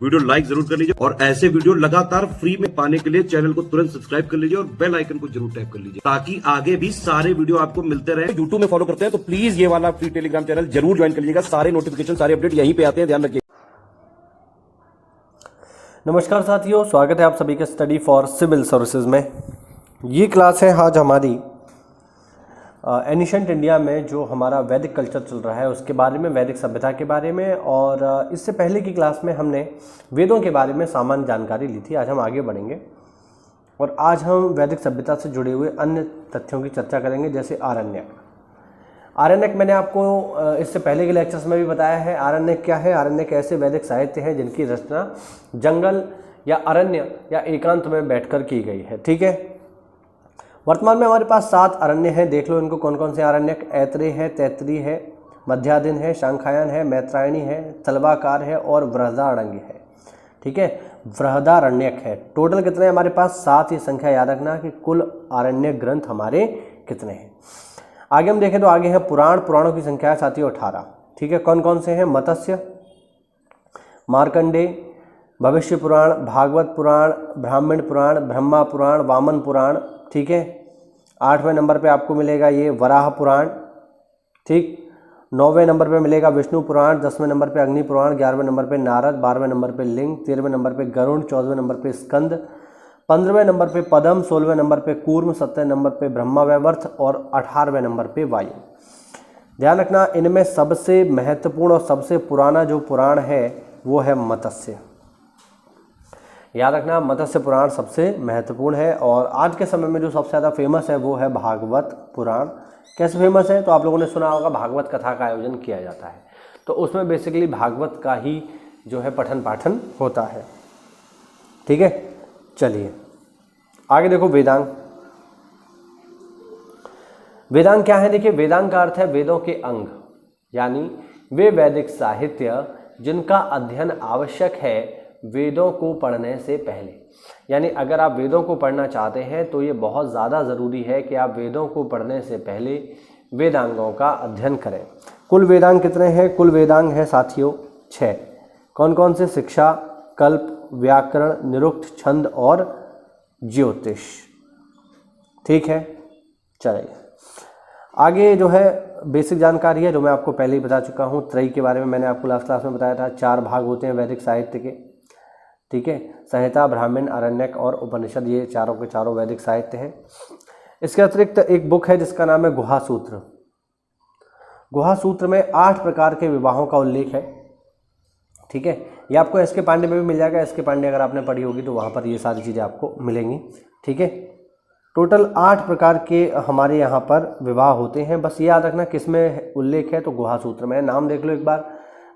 Video like जरूर कर लीजिए और ऐसे वीडियो लगातार फ्री में पाने के लिए चैनल को तुरंत सब्सक्राइब कर लीजिए और बेल आइकन को जरूर टैप कर लीजिए ताकि आगे भी सारे वीडियो आपको मिलते रहे। यूट्यूब में फॉलो करते हैं तो प्लीज ये वाला फ्री टेलीग्राम चैनल जरूर ज्वाइन कर लीजिएगा। सारे नोटिफिकेशन सारे अपडेट यहीं पे आते हैं, ध्यान रखिए। नमस्कार साथियों, स्वागत है आप सभी के स्टडी फॉर सिविल सर्विसेज में। ये क्लास है आज हमारी एनिशेंट इंडिया में जो हमारा वैदिक कल्चर चल रहा है उसके बारे में, वैदिक सभ्यता के बारे में। और इससे पहले की क्लास में हमने वेदों के बारे में सामान्य जानकारी ली थी। आज हम आगे बढ़ेंगे और आज हम वैदिक सभ्यता से जुड़े हुए अन्य तथ्यों की चर्चा करेंगे, जैसे आरण्यक। आरण्यक मैंने आपको इससे पहले के लेक्चर्स में भी बताया है। आरण्यक क्या है? आरण्यक ऐसे वैदिक साहित्य हैं जिनकी रचना जंगल या अरण्य या एकांत में बैठकर की गई है। ठीक है, वर्तमान में हमारे पास 7 अरण्य हैं। देख लो इनको कौन कौन से आरण्यक। ऐत्रेय है, तैत्तिरीय है, मध्यादिन है, शांखायन है, मैत्रायणी है, तलवाकार है और वृहदारण्य है। ठीक है, वृहदारण्यक है। टोटल कितने हमारे पास? 7। ये संख्या याद रखना कि कुल आरण्य ग्रंथ हमारे कितने हैं। आगे हम देखें तो आगे है पुराण। पुराणों की संख्या है साथियों 18। ठीक है, कौन कौन से हैं? मत्स्य, मार्कंडेय, भविष्य पुराण, भागवत पुराण, ब्राह्मण पुराण, ब्रह्मा पुराण, वामन पुराण। ठीक है, 8वें नंबर पे आपको मिलेगा ये वराह पुराण। ठीक, 9वें नंबर पे मिलेगा विष्णु पुराण, 10वें नंबर पे अग्नि पुराण, 11वें नंबर पे नारद, 12वें नंबर पे लिंग, 13वें नंबर पे गरुड़, 14वें नंबर पे स्कंद, 15वें नंबर पे पद्म, 16वें नंबर पे कूर्म, 17वें नंबर पे ब्रह्मावैवर्त और 18वें नंबर पे वायु। ध्यान रखना, इनमें सबसे महत्वपूर्ण और सबसे पुराना जो पुराण है वो है मत्स्य। याद रखना, मत्स्य पुराण सबसे महत्वपूर्ण है। और आज के समय में जो सबसे ज़्यादा फेमस है वो है भागवत पुराण। कैसे फेमस है? तो आप लोगों ने सुना होगा भागवत कथा का आयोजन किया जाता है, तो उसमें बेसिकली भागवत का ही जो है पठन पाठन होता है। ठीक है, चलिए आगे देखो। वेदांग। वेदांग क्या है? देखिए, वेदांग का अर्थ है वेदों के अंग, यानी वे वैदिक साहित्य जिनका अध्ययन आवश्यक है वेदों को पढ़ने से पहले। यानी अगर आप वेदों को पढ़ना चाहते हैं तो ये बहुत ज़्यादा ज़रूरी है कि आप वेदों को पढ़ने से पहले वेदांगों का अध्ययन करें। कुल वेदांग कितने हैं? कुल वेदांग है साथियों 6। कौन कौन से? शिक्षा, कल्प, व्याकरण, निरुक्त, छंद और ज्योतिष। ठीक है, चलिए आगे जो है बेसिक जानकारी है जो मैं आपको पहले ही बता चुका हूँ। त्रयी के बारे में मैंने आपको लास्ट क्लास में बताया था। 4 भाग होते हैं वैदिक साहित्य के। ठीक है, संहिता, ब्राह्मण, आरण्यक और उपनिषद, ये चारों के चारों वैदिक साहित्य हैं। इसके अतिरिक्त एक बुक है जिसका नाम है गुहा सूत्र। गुहा सूत्र में 8 प्रकार के विवाहों का उल्लेख है। ठीक है, ये आपको एस.के. पांडे में भी मिल जाएगा। एस.के. पांडे अगर आपने पढ़ी होगी तो वहाँ पर ये सारी चीज़ें आपको मिलेंगी। ठीक है, टोटल 8 प्रकार के हमारे यहाँ पर विवाह होते हैं। बस ये याद रखना किस में उल्लेख है, तो गुहा सूत्र में। नाम देख लो एक बार।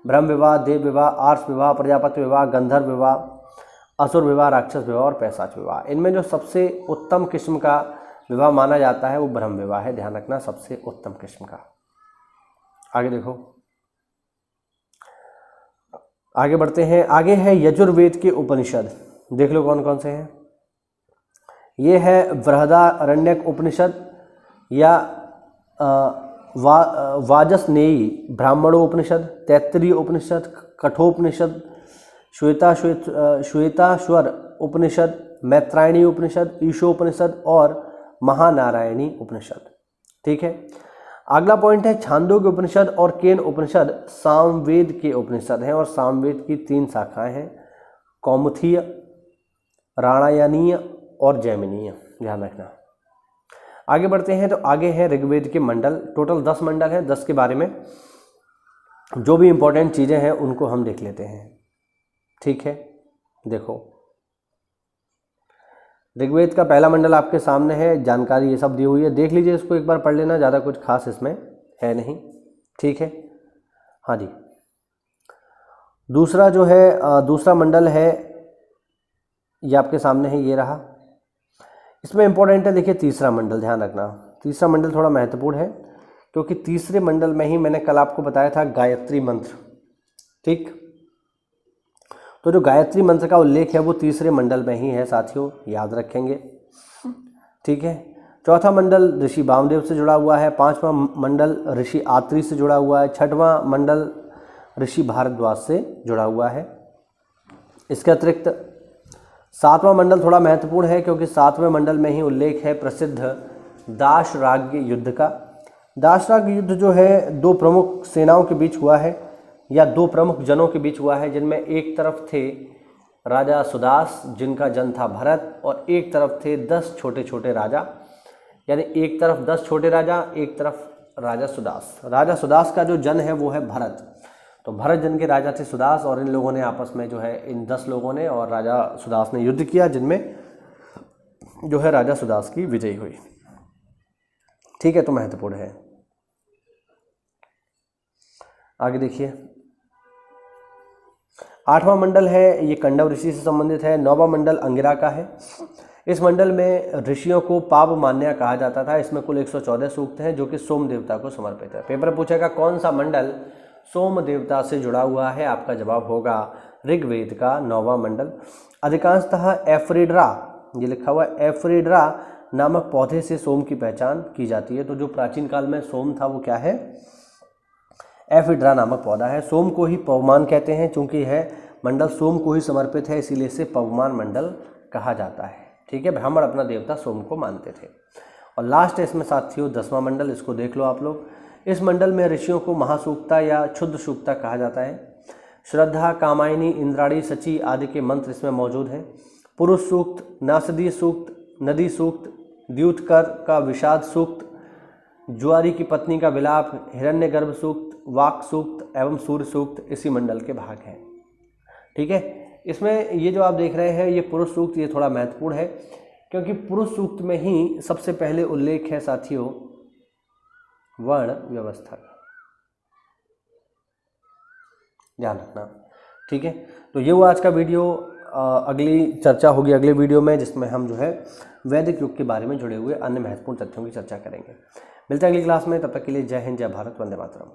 ब्रह्म विवाह, देव विवाह, आर्ष विवाह, प्रजापति विवाह, गंधर्व विवाह, असुर विवाह, राक्षस विवाह और पैशाच विवाह। इनमें जो सबसे उत्तम किस्म का विवाह माना जाता है वो ब्रह्म विवाह है। ध्यान रखना, सबसे उत्तम किस्म का। आगे देखो, आगे बढ़ते हैं। आगे है यजुर्वेद के उपनिषद। देख लो कौन कौन से हैं। ये है बृहदारण्यक उपनिषद या वाजसनेयी ब्राह्मणोपनिषद, तैत्तिरीय उपनिषद, कठोपनिषद, श्वेताश्वर उपनिषद, मैत्रायणी उपनिषद, ईशोपनिषद और महानारायणी उपनिषद। ठीक है, अगला पॉइंट है छांदोग्य उपनिषद और केन उपनिषद सामवेद के उपनिषद हैं और सामवेद की 3 शाखाएं हैं, कौमुदीय, राणायनीय और जैमिनीय। ध्यान रखना। आगे बढ़ते हैं तो आगे है ऋग्वेद के मंडल। टोटल 10 मंडल हैं। 10 के बारे में जो भी इंपॉर्टेंट चीज़ें हैं उनको हम देख लेते हैं। ठीक है, देखो ऋग्वेद का पहला मंडल आपके सामने है। जानकारी ये सब दी हुई है, देख लीजिए, इसको एक बार पढ़ लेना, ज़्यादा कुछ खास इसमें है नहीं। ठीक है, हाँ जी। दूसरा जो है दूसरा मंडल है ये आपके सामने है, ये रहा। इसमें इंपॉर्टेंट है, देखिए तीसरा मंडल। ध्यान रखना, तीसरा मंडल थोड़ा महत्वपूर्ण है क्योंकि तीसरे मंडल में ही मैंने कल आपको बताया था गायत्री मंत्र। ठीक, तो जो गायत्री मंत्र का उल्लेख है वो तीसरे मंडल में ही है साथियों, याद रखेंगे। ठीक है, चौथा मंडल ऋषि वामदेव से जुड़ा हुआ है, पांचवा मंडल ऋषि आत्री से जुड़ा हुआ है, छठवां मंडल ऋषि भारद्वाज से जुड़ा हुआ है। इसके अतिरिक्त 7वां मंडल थोड़ा महत्वपूर्ण है, क्योंकि 7वें मंडल में ही उल्लेख है प्रसिद्ध दाशराग्य युद्ध का। दाशराग्य युद्ध जो है 2 प्रमुख सेनाओं के बीच हुआ है, या 2 प्रमुख जनों के बीच हुआ है, जिनमें एक तरफ थे राजा सुदास जिनका जन था भरत, और एक तरफ थे 10 छोटे छोटे राजा, यानी एक तरफ 10 छोटे राजा, एक तरफ राजा सुदास। राजा सुदास का जो जन है वो है भरत, तो भरत जन के राजा थे सुदास, और इन लोगों ने आपस में जो है इन 10 लोगों ने और राजा सुदास ने युद्ध किया, जिनमें जो है राजा सुदास की विजय हुई। ठीक है, तो महत्वपूर्ण है। आगे देखिए, 8वां मंडल है ये कंडव ऋषि से संबंधित है। 9वां मंडल अंगिरा का है। इस मंडल में ऋषियों को पावमान्य कहा जाता था। इसमें कुल 114 सूक्त हैं जो कि सोम देवता को समर्पित है। पेपर पूछेगा कौन सा मंडल सोम देवता से जुड़ा हुआ है, आपका जवाब होगा ऋग्वेद का 9वां मंडल। अधिकांशतः एफ्रिड्रा, ये लिखा हुआ है, एफ्रिड्रा नामक पौधे से सोम की पहचान की जाती है। तो जो प्राचीन काल में सोम था वो क्या है, एफ्रिड्रा नामक पौधा है। सोम को ही पवमान कहते हैं, चूंकि यह मंडल सोम को ही समर्पित है, इसीलिए इसे पवमान मंडल कहा जाता है। ठीक है, ब्राह्मण अपना देवता सोम को मानते थे। और लास्ट है इसमें साथियों 10वां मंडल, इसको देख लो आप लोग। इस मंडल में ऋषियों को महासूक्ता या क्षुद्र सूक्ता कहा जाता है। श्रद्धा, कामायनी, इंद्राणी, सची आदि के मंत्र इसमें मौजूद हैं। पुरुष सूक्त, नासदी सूक्त, नदी सूक्त, द्यूतकर का विषाद सूक्त, जुआरी की पत्नी का विलाप, हिरण्यगर्भ सूक्त, वाक सूक्त एवं सूर्य सूक्त इसी मंडल के भाग हैं। ठीक है, इसमें ये जो आप देख रहे हैं ये पुरुष सूक्त, ये थोड़ा महत्वपूर्ण है, क्योंकि पुरुष सूक्त में ही सबसे पहले उल्लेख है साथियों वर्ण व्यवस्था का, ध्यान रखना। ठीक है, तो ये हुआ आज का वीडियो। अगली चर्चा होगी अगले वीडियो में, जिसमें हम जो है वैदिक युग के बारे में जुड़े हुए अन्य महत्वपूर्ण तथ्यों की चर्चा करेंगे। मिलते हैं अगली क्लास में, तब तक के लिए जय हिंद, जय भारत, वंदे मातरम।